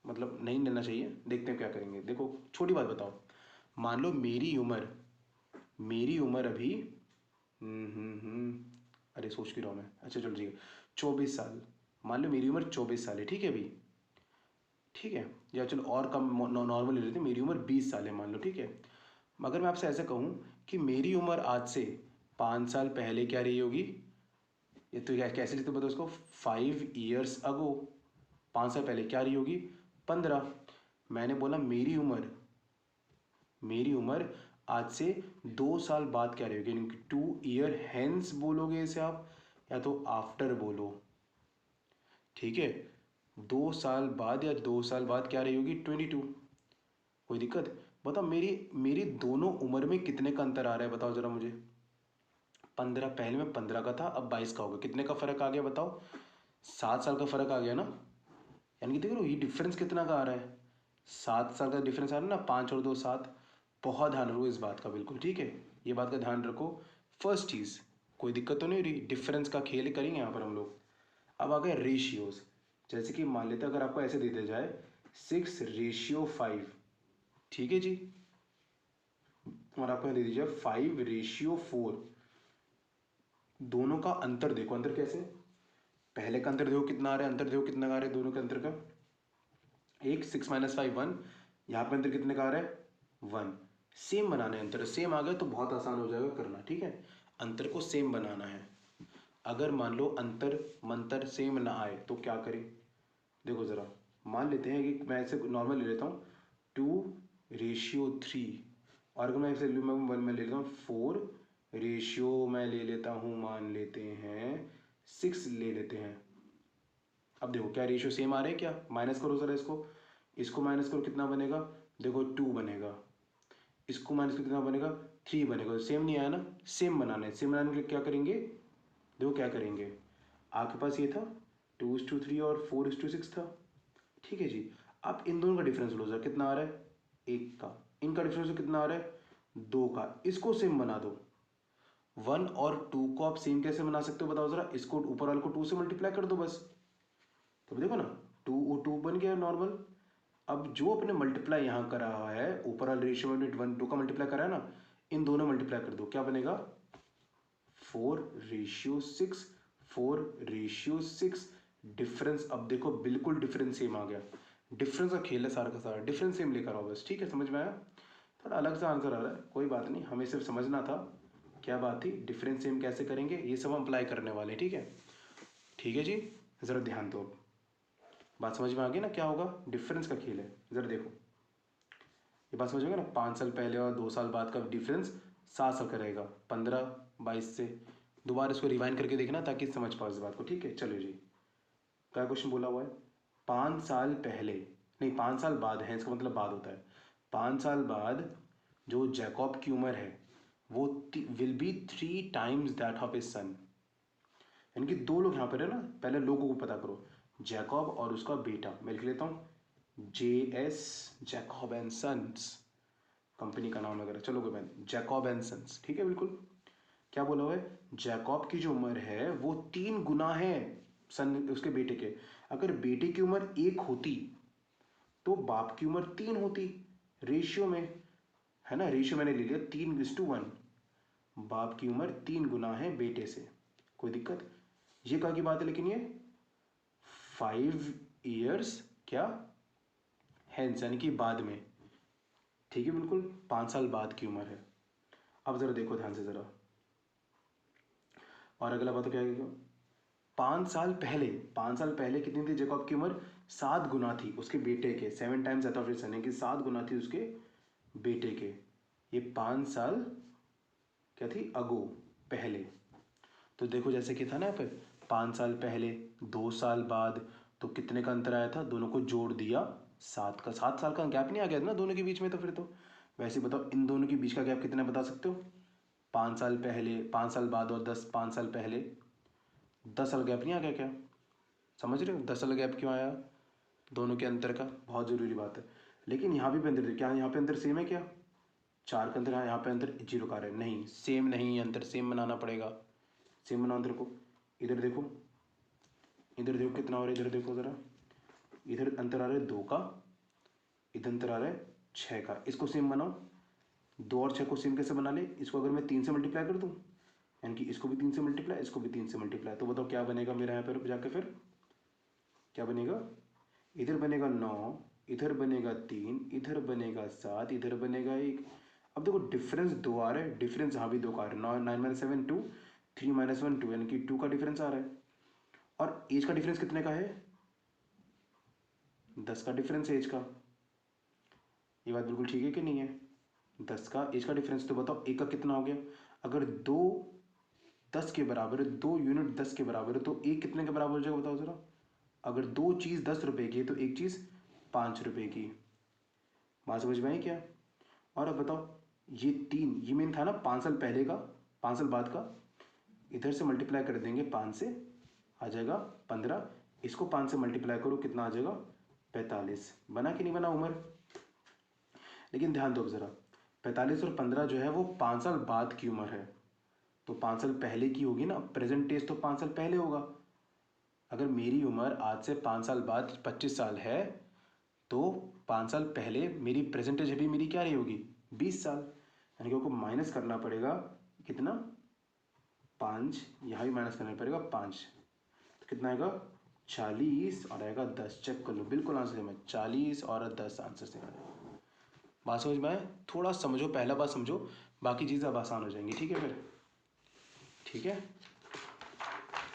मतलब नहीं लेना चाहिए। देखते हैं क्या करेंगे। देखो छोटी बात बताओ, मान लो मेरी उम्र अभी अरे सोच क्यों रहा हूँ मैं, अच्छा चलो ठीक है 24 साल, मान लो मेरी उम्र 24 साल है, ठीक है अभी, ठीक है, या चलो और कम नॉर्मल ले लेते हैं, मेरी उम्र 20 साल है मान लो, ठीक है। मगर मैं आपसे ऐसा कहूँ कि मेरी उम्र आज से 5 साल पहले क्या रही होगी, ये तो क्या कैसे लिखते बताओ उसको, 5 ईयर्स अगो, 5 साल पहले क्या रही होगी 15। मैंने बोला मेरी उम्र आज से 2 साल बाद क्या रहेगी, यानी कि 2 ईयर हेंस बोलोगे इसे आप, या तो आफ्टर बोलो, ठीक है। 2 साल बाद या 2 साल बाद क्या रही होगी, 22। कोई दिक्कत? बताओ मेरी मेरी दोनों उम्र में कितने का अंतर आ रहा है, बताओ जरा मुझे। 15, पहले में 15 का था, अब 22 का होगा, कितने का फर्क आ गया बताओ? 7 साल का फर्क आ गया ना। यानी कि देखो ये डिफरेंस कितना का आ रहा है, 7 साल का डिफरेंस आ रहा है ना, 5 और 2 7। बहुत ध्यान रखो इस बात का, बिल्कुल ठीक है, ये बात का ध्यान रखो। फर्स्ट चीज़, कोई दिक्कत तो नहीं हो रही, डिफरेंस का खेल करेंगे यहाँ पर हम लोग। अब आ गए रेशियोज। जैसे कि मान लेते हैं अगर आपको ऐसे दे दिया जाए 6:5, ठीक है जी, और आपको दे दीजिए 5:4, दोनों का अंतर देखो, अंतर कैसे, पहले का अंतर देखो कितना आ रहा है, अंतर देखो कितना आ रहा है दोनों के अंतर का, एक 6 - 5 1, यहाँ पे अंतर कितने का आ रहा है 1। सेम बनाना है अंतर, सेम आ गया तो बहुत आसान हो जाएगा करना, ठीक है। अंतर को सेम बनाना है। अगर मान लो अंतर मंतर सेम ना आए तो क्या करें, देखो ज़रा, मान लेते हैं कि मैं ऐसे नॉर्मल ले लेता हूँ 2:3, और अगर मैं ऐसे मैं ले लेता हूँ 4 मैं ले लेता हूँ, मान लेते हैं 6 ले लेते हैं। अब देखो क्या रेशियो सेम आ रहे हैं क्या, माइनस करो ज़रा इसको, इसको माइनस करो कितना बनेगा, देखो 2 बनेगा, इसको माइनस करो कितना बनेगा 3 बनेगा, सेम नहीं आया ना, सेम बनाना है। सेम बनाने के लिए क्या करेंगे, देखो क्या करेंगे, आपके पास ये था 2:3 और 4:6 था, ठीक है जी। आप इन दोनों का डिफरेंस लो जरा, कितना आ रहा है 1 का, इनका डिफरेंस कितना आ रहा है 2 का, इसको सेम बना दो। 1 और 2 को आप सेम कैसे बना सकते हो बताओ जरा, इसको ऊपर वाले को 2 से मल्टीप्लाई कर दो बस, तो देखो ना 2 बन गया नॉर्मल। अब जो अपने मल्टीप्लाई यहाँ करा है ऊपर वाले रेशियो में 1 2 का मल्टीप्लाई करा है ना, इन दोनों मल्टीप्लाई कर दो, क्या बनेगा 4:6, 4:6। डिफरेंस अब देखो बिल्कुल डिफरेंस सेम आ गया, डिफरेंस का खेल है सारा का सारा, डिफरेंस सेम लेकर आओ बस, ठीक है, समझ में आया। थोड़ा अलग सा आंसर आ रहा है, कोई बात नहीं, हमें सिर्फ समझना था क्या बात थी, डिफरेंस सेम कैसे करेंगे ये सब हम अप्लाई करने वाले हैं, ठीक है। ठीक है जी, ज़रा ध्यान दो, अब बात समझ में आ गई ना क्या होगा, डिफरेंस का खेल है, ज़रा देखो ये बात समझ में ना, 5 साल पहले और 2 साल बाद का डिफरेंस 7 साल का रहेगा, 15 22 से। दोबारा इसको रिवाइंड करके देखना ताकि समझ पाओ इस बात को, ठीक है। चलो जी, क्या क्वेश्चन बोला हुआ है, 5 साल पहले, नहीं 5 साल बाद है, इसका मतलब बाद होता है, 5 साल बाद जो जैकॉब की उम्र है वो will be 3 times that of his son. यानी कि दो लोग यहाँ पर है ना, पहले लोगों को पता करो, जैकॉब और उसका बेटा, मैं लिख लेता हूँ JS, Jacob and sons, company का नाम वगैरह, चलो कोई बात नहीं, जैकॉब एंड सन्स, ठीक है बिल्कुल। क्या बोला हुआ है, जैकॉब की जो उम्र है वो 3 गुना है सन उसके बेटे के। अगर बेटे की उम्र 1 होती तो बाप की उम्र 3 होती, रेशियो में, है ना, रेशियो मैंने ले लिया 3:1, बाप की उम्र 3 गुना है बेटे से, कोई दिक्कत? ये कहाँ की बात है लेकिन ये 5 years क्या हैंस, यानी कि बाद में, ठीक है बिल्कुल, 5 साल बाद की उम्र है। अब ज़रा देखो ध्यान से ज़रा, और अगला बात क्या है, 5 साल पहले कितनी थी जैकब की उम्र, 7 गुना थी उसके बेटे के, 7 times that of his son, कि 7 गुना थी उसके बेटे के। ये 5 साल क्या थी अगो, पहले। तो देखो जैसे कि था ना यहाँ पे 5 साल पहले, 2 साल बाद, तो कितने का अंतर आया था, दोनों को जोड़ दिया 7 साल का गैप नहीं आ गया था ना दोनों के बीच में, तो फिर तो वैसे बताओ इन दोनों के बीच का गैप कितना बता सकते हो, 5 साल पहले, 5 साल बाद और 5 साल पहले, 10 साल गैप नहीं आ गया क्या, समझ रहे हो 10 साल गैप क्यों आया, दोनों के अंतर का बहुत ज़रूरी बात है। लेकिन यहाँ भी अंतर, क्या यहाँ पे अंतर सेम है क्या, 4 का अंतर है, यहाँ पे अंतर 0 का रहा है, नहीं सेम नहीं, अंतर सेम बनाना पड़ेगा, सेम बनाओ अंतर को। इधर देखो, इधर देखो कितना हो रहा है, इधर देखो ज़रा, इधर अंतर आ रहा है 2 का, इधर अंतर आ रहा है 6 का, इसको सेम बनाओ। 2 और 6 को सेम कैसे बना ले, इसको अगर मैं 3 से मल्टीप्लाई कर दूँ, यानी कि इसको भी 3 से मल्टीप्लाई, इसको भी 3 से मल्टीप्लाई, तो बताओ क्या बनेगा मेरा यहाँ पर जाके, फिर क्या बनेगा, इधर बनेगा 9, इधर बनेगा 3, इधर बनेगा 7, इधर बनेगा 1। अब देखो डिफरेंस 2 आ रहा है, डिफरेंस यहाँ भी 2 का आ रहा है, 9 - 7 2, 3 - 1 2, यानी कि 2 का डिफरेंस आ रहा है। और एज का डिफरेंस कितने का है, 10 का डिफरेंस एज का। ये बात बिल्कुल ठीक है कि नहीं है, 10 का एज का डिफरेंस, तो बताओ एक का कितना हो गया। अगर दो 10 के बराबर है, 2 यूनिट 10 के बराबर है, तो एक कितने के बराबर हो जाएगा बताओ ज़रा। अगर दो चीज़ 10 रुपए की है तो एक चीज़ 5 रुपए की। बात समझ में आई क्या। और अब बताओ ये तीन, ये मेन था ना 5 साल पहले का, 5 साल बाद का, इधर से मल्टीप्लाई कर देंगे 5 से, आ जाएगा 15। इसको 5 से मल्टीप्लाई करो, कितना आ जाएगा 45। बना कि नहीं बना उम्र। लेकिन ध्यान दो ज़रा, 45 और 15 जो है वो 5 साल बाद की उम्र है, तो 5 साल पहले की होगी ना, प्रेजेंट एज तो 5 साल पहले होगा। अगर मेरी उम्र आज से 5 साल बाद 25 साल है, तो 5 साल पहले मेरी प्रेजेंट एज अभी मेरी क्या रही होगी 20 साल। यानी कि आपको माइनस करना पड़ेगा कितना 5, यहाँ भी माइनस करना पड़ेगा 5, तो कितना आएगा 40 और आएगा 10। चेक कर लो, बिल्कुल आंसर में 40 और 10 आंसर से आएगा। बात समझ में आए। थोड़ा समझो, पहला बात समझो, बाकी चीज़ें अब आसान हो जाएंगी। ठीक है फिर, ठीक है।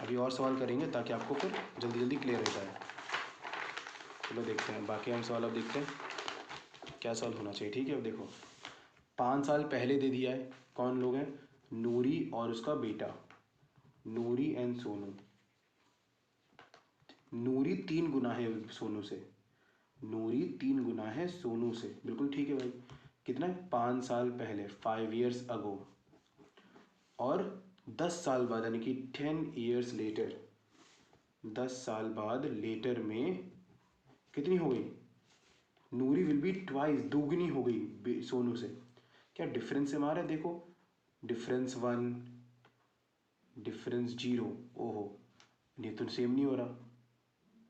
अभी और सवाल करेंगे ताकि आपको फिर जल्दी जल्दी क्लियर हो जाए। चलो देखते हैं बाकी हम सवाल, अब देखते हैं क्या सवाल होना चाहिए। ठीक है, अब देखो 5 साल पहले दे दिया है, कौन लोग हैं, नूरी और उसका बेटा, नूरी एंड सोनू। नूरी 3 गुना है सोनू से, नूरी 3 गुना है सोनू से, बिल्कुल ठीक है भाई। कितना है 5 साल पहले, 5 ईयर्स अगो। और 10 साल बाद यानी कि 10 ईयर्स लेटर, 10 साल बाद लेटर में कितनी हो गई, नूरी विल बी ट्वाइस, दोगुनी हो गई सोनू से। क्या डिफरेंस है हमारा, देखो डिफरेंस 1, डिफरेंस 0, ओहो ये तो सेम नहीं हो रहा।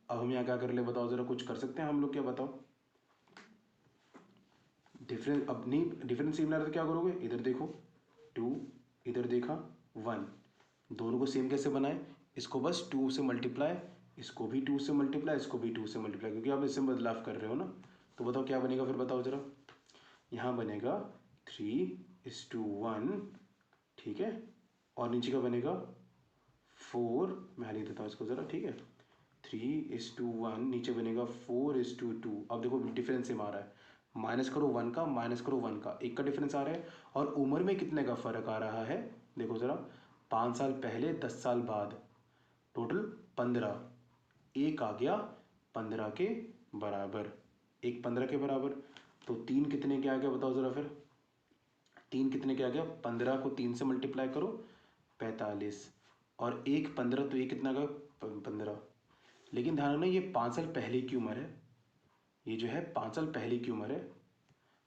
अब हम यहाँ क्या कर ले बताओ ज़रा, कुछ कर सकते हैं हम लोग क्या, बताओ। डिफरेंस अब नहीं, डिफरेंस सेम ला रहा तो क्या करोगे, इधर देखो 2, इधर देखा 1, दोनों को सेम कैसे बनाए, इसको बस 2 से मल्टीप्लाई, इसको भी 2 से मल्टीप्लाई, इसको भी 2 से मल्टीप्लाई, क्योंकि आप इससे बदलाव कर रहे हो ना। तो बताओ क्या बनेगा फिर, बताओ ज़रा। यहाँ बनेगा 3:1, ठीक है। और नीचे का बनेगा 4, मैं लिख देता हूँ इसको ज़रा, ठीक है। 3:1, नीचे बनेगा 4:2। अब देखो डिफरेंस सेम आ रहा है, माइनस करो 1 का, माइनस करो 1 का, एक का डिफरेंस आ रहा है। और उम्र में कितने का फ़र्क आ रहा है, देखो ज़रा, 5 साल पहले 10 साल बाद, टोटल 15, एक आ गया 15 के बराबर, एक 15 के बराबर। तो 3 कितने के आ गया बताओ ज़रा फिर, 3 कितने के आ गया, 15 को 3 से मल्टीप्लाई करो 45, और एक 15, तो ये कितना का 15। लेकिन ध्यान रखना ये 5 साल पहले की उम्र है, ये जो है 5 साल पहले की उम्र है।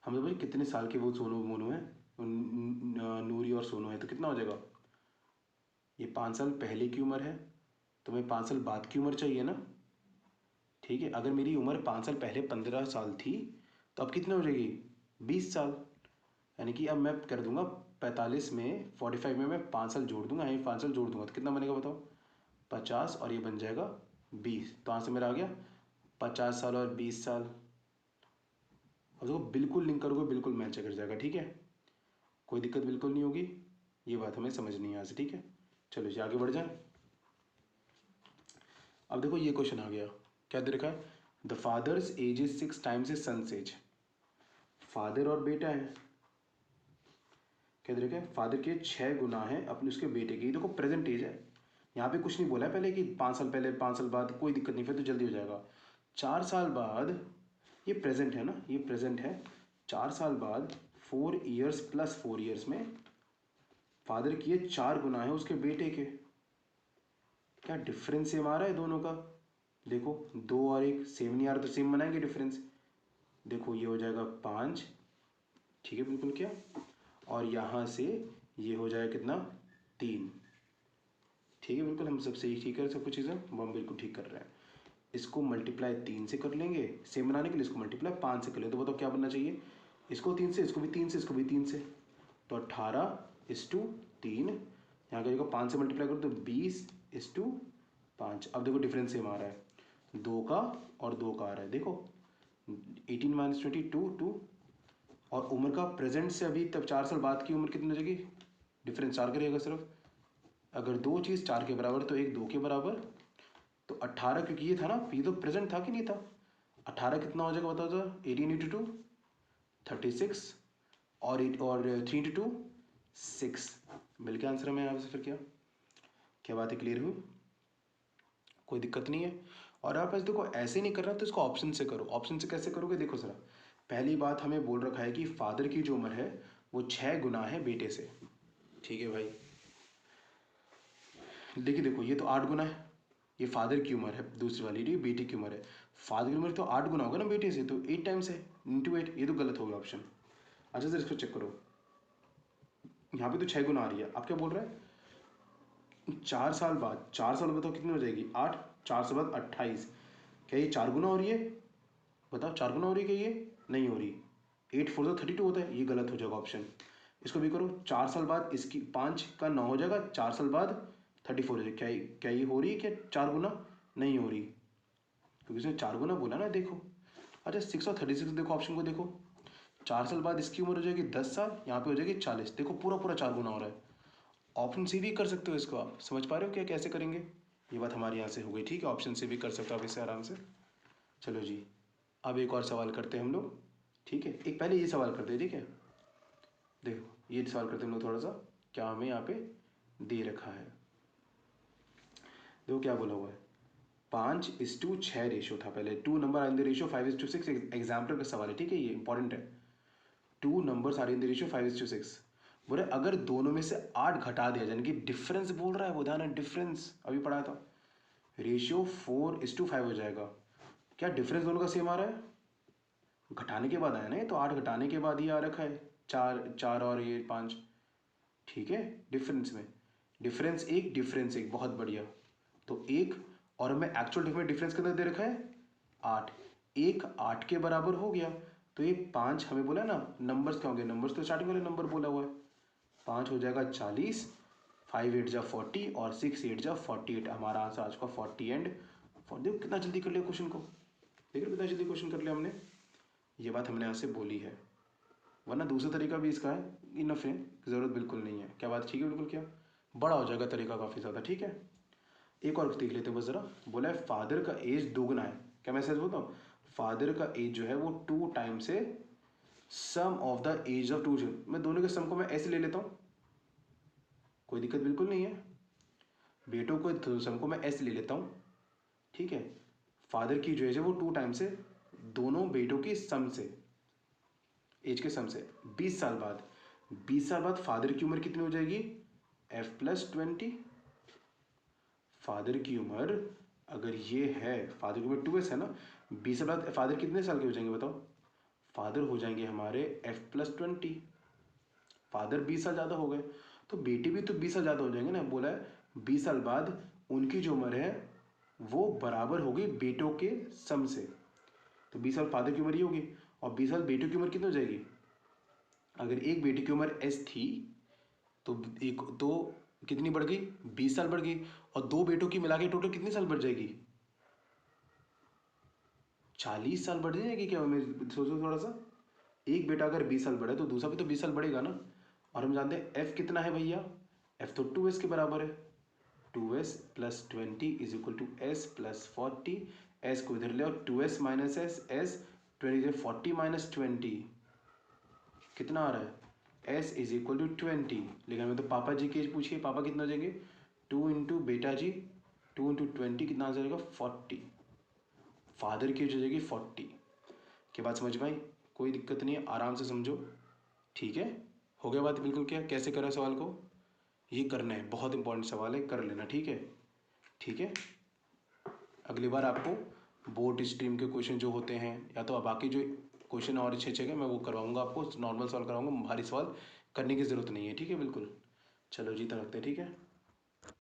हम तो भाई कितने साल के वो सोनू मोनू है, नूरी और सोनू है, तो कितना हो जाएगा, ये 5 साल पहले की उम्र है, तो मैं 5 साल बाद की उम्र चाहिए ना। ठीक है, अगर मेरी उम्र 5 साल पहले 15 साल थी, तो अब कितने हो जाएगी 20 साल। यानी कि अब मैं कर दूंगा 45 में, 45 में मैं 5 साल जोड़ दूंगा, यहीं 5 साल जोड़ दूंगा, तो कितना बनेगा बताओ 50, और ये बन जाएगा 20। तो यहाँ से मेरा आ गया 50 साल और 20 साल। अब देखो बिल्कुल लिंक करोगे, बिल्कुल मैच कर जाएगा। ठीक है, कोई दिक्कत बिल्कुल नहीं होगी, ये बात हमें समझनी है यहाँ से। ठीक है, चलो जी आगे बढ़ जाए। अब देखो ये क्वेश्चन आ गया, क्या दे रखा है, the father's age is 6 times is son's age. Father और बेटा है, क्या दे रखा है, फादर के 6 गुना है अपने उसके बेटे की। देखो प्रेजेंट एज है, यहाँ पे कुछ नहीं बोला है पहले कि 5 साल पहले 5 साल बाद, कोई दिक्कत नहीं, फिर तो जल्दी हो जाएगा। 4 साल बाद, ये प्रेजेंट है ना, ये प्रेजेंट है, 4 साल बाद 4 ईयर्स प्लस 4 ईयर्स में फादर की 4 गुना है उसके बेटे के। क्या डिफरेंस सेम आ रहा है दोनों का, देखो 2 और 1 सेम नहीं आ रहा, तो सेम बनाएंगे डिफरेंस। देखो ये हो जाएगा 5, ठीक है बिल्कुल, क्या, और यहाँ से ये हो जाएगा कितना 3, ठीक है बिल्कुल, हम सब सही ठीक है, सब कुछ चीज़ें हम बिल्कुल ठीक कर रहे हैं। इसको मल्टीप्लाई 3 से कर लेंगे, सेम बनाने के लिए इसको मल्टीप्लाई 5 से कर लेंगे, तो बताओ क्या बनना चाहिए, इसको 3 से, इसको भी 3 से, इसको भी 3 से, तो 18:3। यहाँ का 5 से मल्टीप्लाई करो तो 20:5। अब देखो डिफरेंस सेम आ रहा है, 2 का और 2 का आ रहा है, देखो 18 - 22 2। और उम्र का प्रेजेंट से अभी तब 4 साल बाद की उम्र कितनी हो जाएगी, डिफरेंस 4 करेगा सिर्फ। अगर दो चीज़ 4 के बराबर तो एक 2 के बराबर, तो 18, क्योंकि ये था ना, ये तो प्रेजेंट था कि नहीं था, 18 कितना हो जाएगा बताओ तो, 18 × 2 36, और 3 इंटू 2 6 मिल के आंसर हमें यहाँ से फिर क्या बात है, क्लियर हुई? कोई दिक्कत नहीं है। और आप ऐसे देखो, ऐसे नहीं करना तो इसको ऑप्शन से करो। ऑप्शन से कैसे करोगे, देखो ज़रा। पहली बात हमें बोल रखा है कि फादर की जो उम्र है वो 6 गुना है बेटे से। ठीक है भाई, देखिए देखो, ये तो 8 गुना है, ये फादर की उम्र है, दूसरी वाली ये बेटे की उम्र है। फादर की उम्र तो 8 गुना होगा ना बेटे से, तो 8 टाइम्स है, इंटू 8। ये तो गलत हो गया ऑप्शन। अच्छा सर, इसको चेक करो, यहाँ पे तो 6 गुना आ रही है, आप क्या बोल रहे हैं 4 साल बाद। 4 साल बताओ कितनी हो जाएगी, 8, 4 से बाद 28। क्या ये 4 गुना हो रही है? बताओ 4 गुना हो रही है क्या? ये नहीं हो रही। 8 4 तो 32 होता है, ये गलत हो जाएगा ऑप्शन। इसको भी करो, 4 साल बाद इसकी 5 का 9 हो जाएगा, 4 साल बाद 34 हो जाएगा। क्या ये हो रही है क्या 4 गुना? नहीं हो रही, क्योंकि इसने 4 गुना बोला ना। देखो, अच्छा 6 और 36 देखो, ऑप्शन को देखो। 4 साल बाद इसकी उम्र हो जाएगी 10 साल, यहाँ पे हो जाएगी 40। देखो पूरा पूरा 4 गुना हो रहा है। ऑप्शन सी भी कर सकते हो इसको, आप समझ पा रहे हो क्या कैसे करेंगे? ये बात हमारे यहाँ से हो गई, ठीक है। ऑप्शन सी भी कर सकते हो आप इससे आराम से। चलो जी, अब एक और सवाल करते हैं हम लोग, ठीक है। एक पहले ये सवाल करते हैं, ठीक है। देखो ये सवाल करते हैं हम लोग, थोड़ा सा क्या हमें यहाँ पे दे रखा है। देखो क्या बोला हुआ है, 5:6 रेशो था पहले। 2 number in the ratio 5:6। Example का सवाल है, ठीक है, ये इंपॉर्टेंट है। 2 numbers are in the ratio 5:6। बोले अगर दोनों में से 8 घटा दिया, यानी कि डिफरेंस बोल रहा है वो, ध्यान है, डिफरेंस अभी पढ़ा था। रेशियो 4:5 हो जाएगा। क्या डिफरेंस दोनों का सेम आ रहा है? घटाने के बाद आया ना, तो 8 घटाने के बाद ही आ रखा है, 4 और ये 5, ठीक है। डिफरेंस में डिफरेंस एक बहुत बढ़िया। तो एक, और हमें एक्चुअल में डिफरेंस कितना दे रखा है, 8। एक 8 के बराबर हो गया, तो ये 5 हमें बोला ना, नंबर्स क्या होंगे, नंबर्स तो स्टार्टिंग वाले नंबर बोला हुआ है। 5 हो जाएगा 40, 5 8 जा 40 और 6 8 जा 48। हमारा आंसर आज का 40 एंड 40। देखो कितना जल्दी कर लिया क्वेश्चन को, देख रहे हो कितना जल्दी क्वेश्चन कर लिया हमने। ये बात हमने यहाँ से बोली है, वरना दूसरा तरीका भी इसका है, इनफ है, ज़रूरत बिल्कुल नहीं है। क्या बात ठीक है, बिल्कुल क्या बड़ा हो जाएगा तरीका काफ़ी ज़्यादा, ठीक है। एक और देख लेते हैं बस ज़रा। बोला है फादर का एज 2 गुना है। क्या मैं सच बोलता हूँ, फादर का एज जो है वो 2 टाइम्स है सम ऑफ द एज ऑफ 2। मैं दोनों के सम को मैं ऐसे ले लेता हूँ, कोई दिक्कत बिल्कुल नहीं है। बेटों को सम को मैं ऐसे ले लेता हूँ, ठीक है। फादर की जो एज है वो 2 टाइम्स है दोनों बेटों की सम से, एज के सम से। 20 साल बाद, 20 साल बाद फादर की उम्र कितनी हो जाएगी, f+20। फादर की उम्र अगर ये है, फादर की उम्र 2s है ना, 20 साल बाद फादर कितने साल के हो जाएंगे बताओ? फादर हो जाएंगे हमारे f+20। फादर 20 साल ज़्यादा हो गए, तो बेटे भी तो 20 साल ज़्यादा हो जाएंगे ना। बोला है 20 साल बाद उनकी जो उम्र है वो बराबर होगी बेटों के सम से। तो 20 साल फादर की उम्र ही होगी, और 20 साल बेटों की उम्र कितनी हो जाएगी? अगर एक बेटे की उम्र s थी, तो एक तो कितनी बढ़ गई, 20 साल बढ़ गई। और दो बेटों की मिला के टोटल कितनी साल बढ़ जाएगी, 40 साल बढ़ जाएगी। क्या हमें सोचो थोड़ा सा, एक बेटा अगर 20 साल बढ़े तो दूसरा भी तो 20 साल बढ़ेगा ना। और हम जानते हैं f कितना है भैया, f तो 2s के बराबर है। 2s+20 is equal to s+40। s को इधर ले और 2s माइनस s 20 40 माइनस 20 कितना आ रहा है, s इज इक्वल टू 20। लेकिन हमें तो पापा जी की एज पूछिए, पापा कितना हो जाएंगे, 2 इंटू बेटा जी 2 इंटू 20 कितना आ जाएगा 40। फादर की एज हो जाएगी 40। के बात समझ में आई? कोई दिक्कत नहीं है, आराम से समझो, ठीक है। हो गया बात बिल्कुल, क्या कैसे करा सवाल को, ये करना है, बहुत इंपॉर्टेंट सवाल है, कर लेना, ठीक है। ठीक है, अगली बार आपको बोर्ड स्ट्रीम के क्वेश्चन जो होते हैं, या तो बाकी जो क्वेश्चन और अच्छे अच्छे मैं वो करवाऊंगा आपको, नॉर्मल सवाल कराऊंगा, भारी सवाल करने की ज़रूरत नहीं है, ठीक है बिल्कुल। चलो जी, तो रखते हैं, ठीक है।